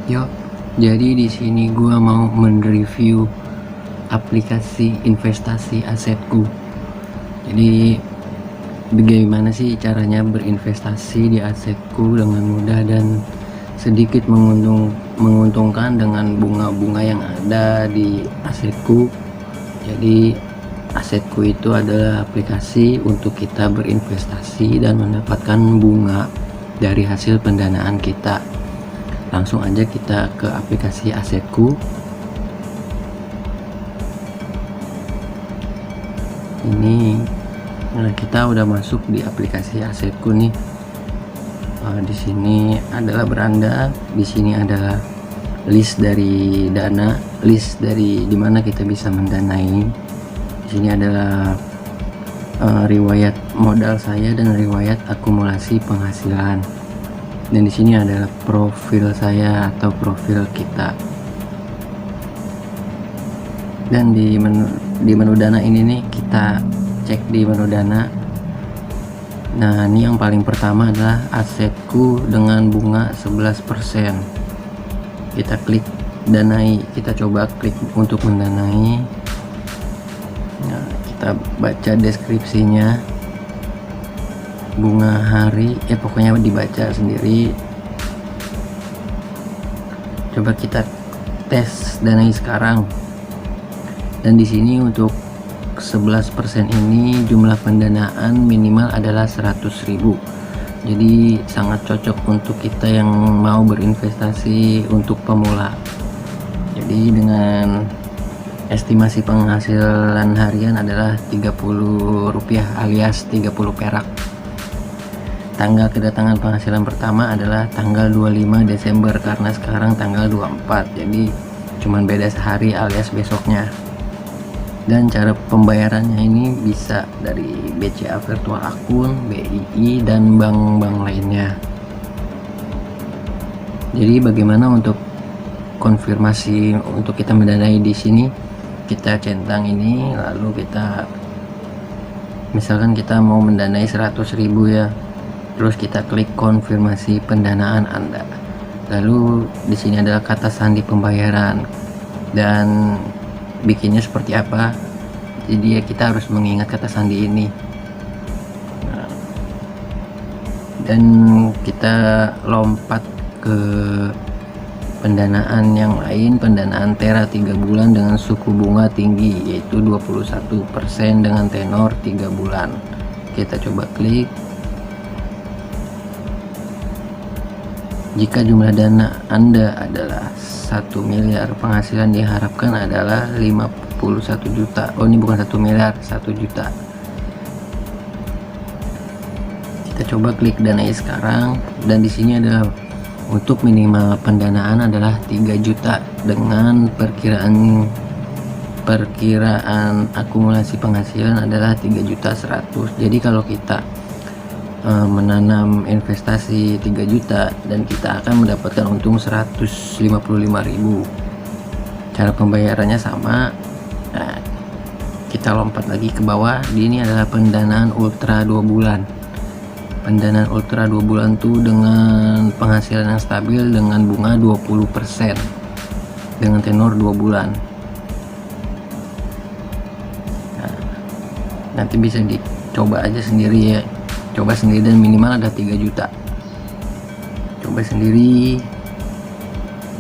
Yo, jadi di sini gua mau mereview aplikasi investasi asetku. Jadi bagaimana sih caranya berinvestasi di asetku dengan mudah dan sedikit menguntungkan dengan bunga-bunga yang ada di asetku. Jadi asetku itu adalah aplikasi untuk kita berinvestasi dan mendapatkan bunga dari hasil pendanaan kita. Langsung aja kita ke aplikasi asetku. Ini kita udah masuk di aplikasi asetku nih. Di sini adalah beranda, di sini adalah list dari dana, list dari dimana kita bisa mendanai. Di sini adalah riwayat modal saya dan riwayat akumulasi penghasilan. Dan di sini adalah profil saya atau profil kita. Dan di menu dana ini nih, kita cek di menu dana. Nah, ini yang paling pertama adalah asetku dengan bunga 11%. Kita klik danai, kita coba klik untuk mendanai. Nah, kita baca deskripsinya, bunga hari, pokoknya dibaca sendiri. Coba kita tes danai sekarang. Dan di sini untuk 11% ini jumlah pendanaan minimal adalah 100.000. Jadi sangat cocok untuk kita yang mau berinvestasi untuk pemula. Jadi dengan estimasi penghasilan harian adalah Rp30 alias 30 perak. Tanggal kedatangan penghasilan pertama adalah tanggal 25 Desember karena sekarang tanggal 24, jadi cuman beda sehari alias besoknya. Dan cara pembayarannya ini bisa dari BCA virtual akun, BII, dan bank-bank lainnya. Jadi bagaimana untuk konfirmasi untuk kita mendanai di sini? Kita centang ini, lalu kita misalkan kita mau mendanai 100.000 ya. Terus kita klik konfirmasi pendanaan Anda. Lalu di sini adalah kata sandi pembayaran dan bikinnya seperti apa. Jadi ya kita harus mengingat kata sandi ini. Nah, dan kita lompat ke pendanaan yang lain, pendanaan Tera 3 bulan dengan suku bunga tinggi yaitu 21% dengan tenor 3 bulan. Kita coba klik. Jika jumlah dana Anda adalah 1 miliar, penghasilan diharapkan adalah 51 juta. Oh, ini bukan 1 miliar, 1 juta. Kita coba klik danai sekarang, dan di sini adalah untuk minimal pendanaan adalah 3 juta dengan perkiraan akumulasi penghasilan adalah 3.100.000. Jadi kalau kita menanam investasi 3 juta dan kita akan mendapatkan untung 155.000. Cara pembayarannya sama. Nah, kita lompat lagi ke bawah. Ini adalah pendanaan ultra 2 bulan. Pendanaan ultra 2 bulan tuh dengan penghasilan yang stabil dengan bunga 20% dengan tenor 2 bulan. Nah, nanti bisa dicoba aja sendiri ya. Coba sendiri dan minimal ada 3 juta. Coba sendiri.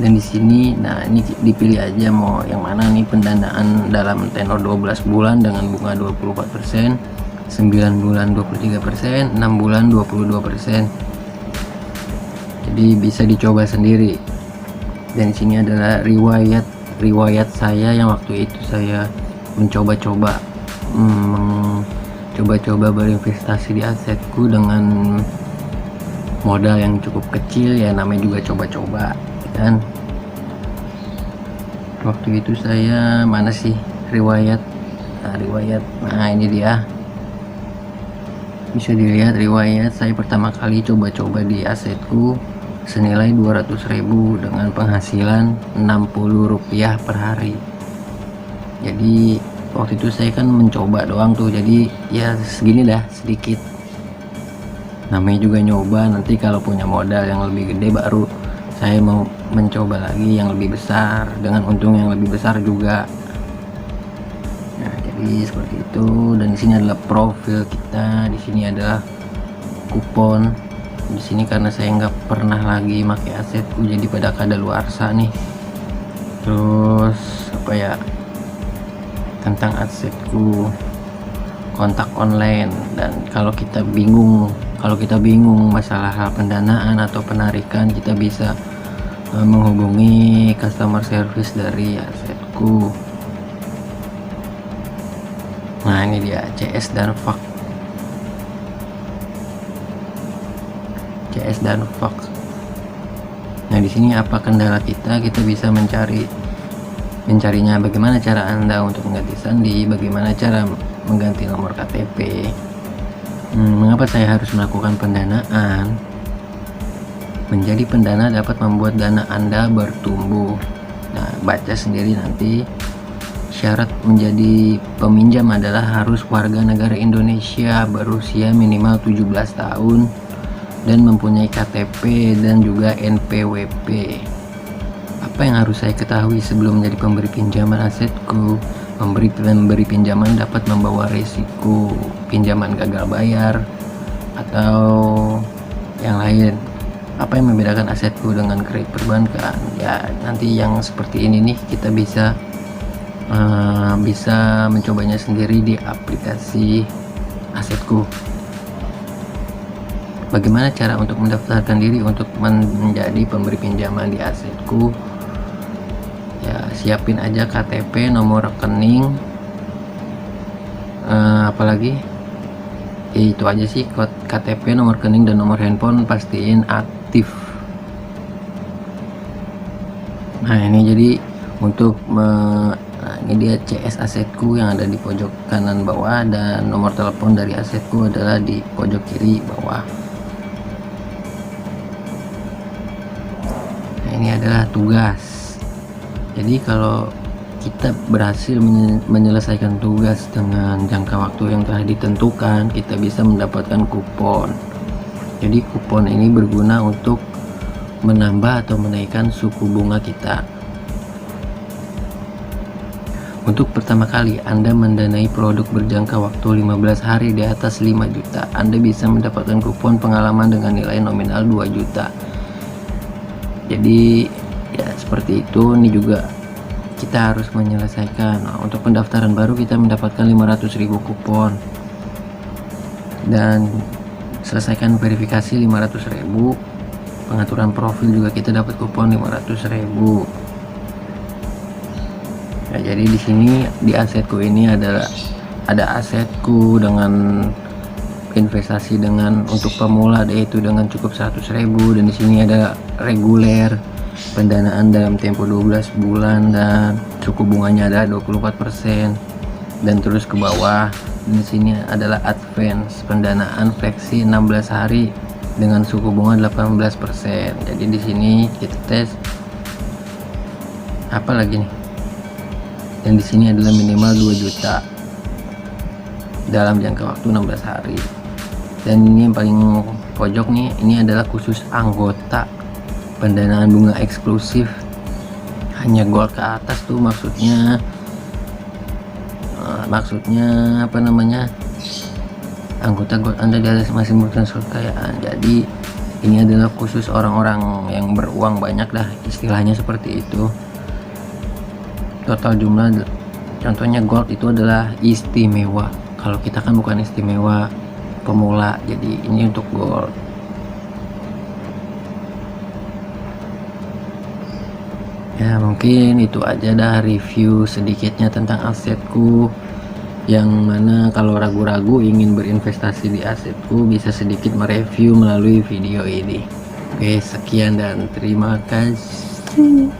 Dan di sini, nah ini dipilih aja mau yang mana nih, pendanaan dalam tenor 12 bulan dengan bunga 24%, 9 bulan 23%, 6 bulan 22%. Jadi bisa dicoba sendiri. Dan di sini adalah riwayat saya yang waktu itu saya mencoba-coba berinvestasi di asetku dengan modal yang cukup kecil ya, namanya juga coba-coba kan. Waktu itu saya mana sih riwayat, nah ini dia, bisa dilihat riwayat saya pertama kali coba-coba di asetku senilai 200.000 dengan penghasilan Rp60 per hari. Jadi waktu itu saya kan mencoba doang tuh, jadi ya segini dah, sedikit. Namanya juga nyoba, nanti kalau punya modal yang lebih gede baru saya mau mencoba lagi yang lebih besar dengan untung yang lebih besar juga. Nah, jadi seperti itu. Dan di sini adalah profil kita, di sini adalah kupon. Di sini karena saya nggak pernah lagi pakai asetku, jadi pada kadaluarsa nih. Terus apa ya, tentang asetku, kontak online. Dan kalau kita bingung masalah hal pendanaan atau penarikan, kita bisa menghubungi customer service dari asetku. Nah, ini dia CS dan FAQ. Nah, di sini apa kendala kita bisa mencarinya. Bagaimana cara Anda untuk mengganti sandi, bagaimana cara mengganti nomor KTP, mengapa saya harus melakukan pendanaan. Menjadi pendana dapat membuat dana Anda bertumbuh. Nah, baca sendiri nanti. Syarat menjadi peminjam adalah harus warga negara Indonesia, berusia minimal 17 tahun dan mempunyai KTP dan juga NPWP. Apa yang harus saya ketahui sebelum menjadi pemberi pinjaman asetku? Pemberi pinjaman dapat membawa risiko pinjaman gagal bayar atau yang lain. Apa yang membedakan asetku dengan kredit perbankan? Ya, nanti yang seperti ini nih kita bisa mencobanya sendiri di aplikasi asetku. Bagaimana cara untuk mendaftarkan diri untuk menjadi pemberi pinjaman di asetku? Ya, siapin aja KTP, nomor rekening, apalagi ya, itu aja sih. KTP, nomor rekening, dan nomor handphone pastiin aktif. Nah, ini jadi untuk nah, ini dia CS asetku yang ada di pojok kanan bawah, dan nomor telepon dari asetku adalah di pojok kiri bawah. Nah, ini adalah tugas. Jadi kalau kita berhasil menyelesaikan tugas dengan jangka waktu yang telah ditentukan, kita bisa mendapatkan kupon. Jadi kupon ini berguna untuk menambah atau menaikkan suku bunga kita. Untuk pertama kali Anda mendanai produk berjangka waktu 15 hari di atas 5 juta, Anda bisa mendapatkan kupon pengalaman dengan nilai nominal 2 juta. Jadi ya seperti itu. Ini juga kita harus menyelesaikan. Nah, untuk pendaftaran baru kita mendapatkan 500.000 kupon, dan selesaikan verifikasi 500.000. Pengaturan profil juga kita dapat kupon 500.000. Nah, jadi di sini di asetku ini ada asetku dengan investasi dengan untuk pemula, yaitu dengan cukup 100.000, dan di sini ada reguler, pendanaan dalam tempo 12 bulan, dan suku bunganya ada 24%. Dan terus ke bawah di sini adalah advance, pendanaan fleksi 16 hari dengan suku bunga 18%. Jadi di sini kita tes apa lagi nih? Dan di sini adalah minimal 2 juta dalam jangka waktu 16 hari. Dan ini yang paling pojok nih, ini adalah khusus anggota, pendanaan bunga eksklusif, hanya gold ke atas tuh, maksudnya apa namanya, anggota gold Anda di atas masih merupakan surat kekayaan. Jadi ini adalah khusus orang-orang yang beruang banyak dah, istilahnya seperti itu. Total jumlah, contohnya gold itu adalah istimewa. Kalau kita kan bukan istimewa, pemula, jadi ini untuk gold. Ya, mungkin itu aja dah review sedikitnya tentang asetku, yang mana kalau ragu-ragu ingin berinvestasi di asetku bisa sedikit mereview melalui video ini. Oke, sekian dan terima kasih.